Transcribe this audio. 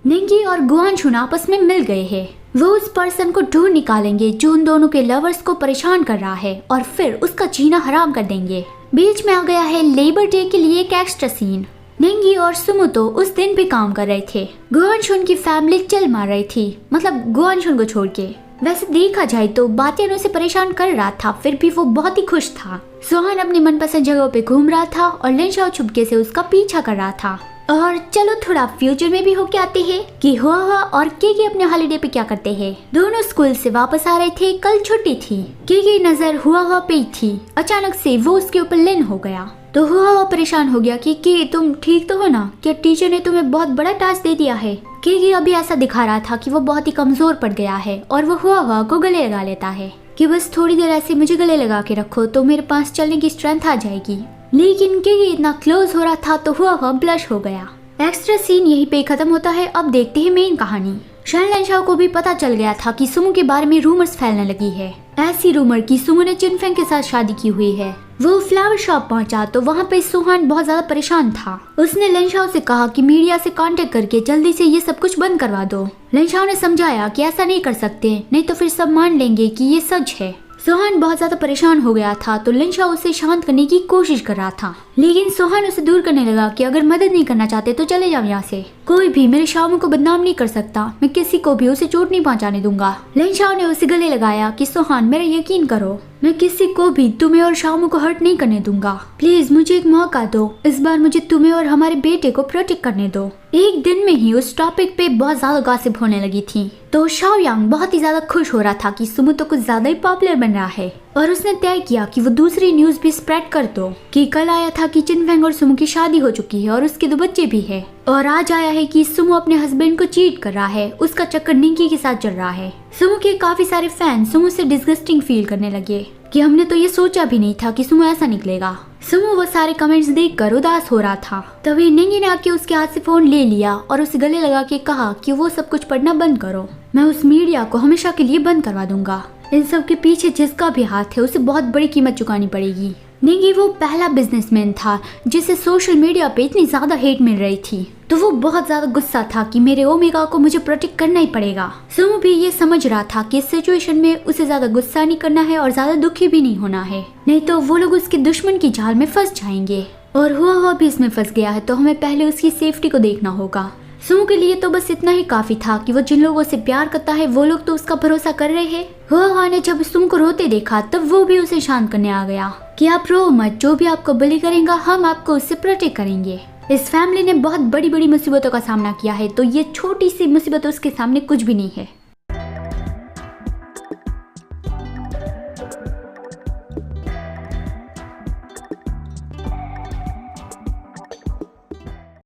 निंगी और गुआनशुन आपस में मिल गए हैं। वो उस पर्सन को ढूंढ निकालेंगे जो उन दोनों के लवर्स को परेशान कर रहा है और फिर उसका जीना हराम कर देंगे। बीच में आ गया है लेबर डे के लिए एक एक्स्ट्रा सीन। निंगी और सुमुतो उस दिन भी काम कर रहे थे। गुआनशुन की फैमिली चल मार रही थी, मतलब गुआनशुन को छोड़ के। वैसे देखा जाए तो बातियान उसे परेशान कर रहा था, फिर भी वो बहुत ही खुश था। सोहान अपनी मनपसंद जगहों पे घूम रहा था और लिनशाओ चुपके से उसका पीछा कर रहा था। और चलो थोड़ा फ्यूचर में भी होके आते हैं कि हुआ और केकी अपने हॉलिडे पे क्या करते हैं। दोनों स्कूल से वापस आ रहे थे, कल छुट्टी थी। केकी नजर हुआ पे ही थी। अचानक से वो उसके ऊपर लीन हो गया तो हुआ परेशान हो गया कि तुम ठीक तो हो ना? क्या टीचर ने तुम्हें बहुत बड़ा टास्क दे दिया है? केकी अभी ऐसा दिखा रहा था कि वो बहुत ही कमजोर पड़ गया है और वो हुआ को गले लगा लेता है कि बस थोड़ी देर ऐसे मुझे गले लगा के रखो तो मेरे पास चलने की स्ट्रेंथ आ जाएगी। लेकिन केकी इतना क्लोज हो रहा था तो हुआ ब्लश हो गया। एक्स्ट्रा सीन यहीं पे खत्म होता है। अब देखते हैं मेन कहानी। शन लिनशाओ को भी पता चल गया था कि सुमो के बारे में रूमर्स फैलने लगी है। ऐसी रूमर कि सुमो ने चिनफेंग के साथ शादी की हुई है। वो फ्लावर शॉप पहुंचा तो वहाँ पे सुहान बहुत ज्यादा परेशान था। उसने लिनशाओ से कहा कि मीडिया से कांटेक्ट करके जल्दी से ये सब कुछ बंद करवा दो। लिनशाओ ने समझाया कि ऐसा नहीं कर सकते, नहीं तो फिर सब मान लेंगे कि ये सच है। सोहान बहुत ज्यादा परेशान हो गया था तो लिनशाओ उसे शांत करने की कोशिश कर रहा था, लेकिन सोहान उसे दूर करने लगा कि अगर मदद नहीं करना चाहते तो चले जाओ यहाँ से। कोई भी मेरे शामू को बदनाम नहीं कर सकता, मैं किसी को भी उसे चोट नहीं पहुँचाने दूंगा। लिनशाओ ने उसे गले लगाया कि सोहान मेरा यकीन करो, मैं किसी को भी तुम्हें और शामू को हर्ट नहीं करने दूंगा। प्लीज मुझे एक मौका दो, इस बार मुझे तुम्हें और हमारे बेटे को प्रोटेक्ट करने दो। एक दिन में ही उस टॉपिक पे बहुत ज्यादा गॉसिप होने लगी थी तो शाओयांग बहुत ही ज्यादा खुश हो रहा था कि सुमुतो कुछ ज्यादा ही पॉपुलर बन रहा है और उसने तय किया कि वो दूसरी न्यूज भी स्प्रेड कर दो कि कल आया था कि चिनफेंग और सुमो की शादी हो चुकी है और उसके 2 बच्चे भी है, और आज आया है कि सुमो अपने हस्बैंड को चीट कर रहा है, उसका चक्कर निंकी के साथ चल रहा है। सुमो के काफी सारे फैन सुमो से डिस्गस्टिंग फील करने लगे कि हमने तो ये सोचा भी नहीं था कि सुमो ऐसा निकलेगा। सुमो वो सारे कमेंट्स देखकर उदास हो रहा था। तभी निंगी ने आके उसके हाथ से फोन ले लिया और उसे गले लगा के कहा कि वो सब कुछ पढ़ना बंद करो, मैं उस मीडिया को हमेशा के लिए बंद करवा दूंगा। इन सब के पीछे जिसका भी हाथ है उसे बहुत बड़ी कीमत चुकानी पड़ेगी। निंगी वो पहला बिजनेसमैन था जिसे सोशल मीडिया पे इतनी ज्यादा हेट मिल रही थी, तो वो बहुत ज्यादा गुस्सा था कि मेरे ओमेगा को मुझे प्रोटेक्ट करना ही पड़ेगा। सुमो भी ये समझ रहा था कि इस सिचुएशन में उसे ज्यादा गुस्सा नहीं करना है और ज्यादा दुखी भी नहीं होना है, नहीं तो वो लोग उसके दुश्मन की जाल में फंस जाएंगे। और हुआ भी इसमें फंस गया है तो हमें पहले उसकी सेफ्टी को देखना होगा। सुमो के लिए तो बस इतना ही काफी था कि वो जिन लोगों से प्यार करता है वो लोग तो उसका भरोसा कर रहे हैं। हुआ ने जब सुमो को रोते देखा तब वो भी उसे शांत करने आ गया कि आप रो मत, जो भी आपको बुली करेगा हम आपको उससे प्रोटेक्ट करेंगे। इस फैमिली ने बहुत बड़ी बड़ी मुसीबतों का सामना किया है तो ये छोटी सी मुसीबत उसके सामने कुछ भी नहीं है।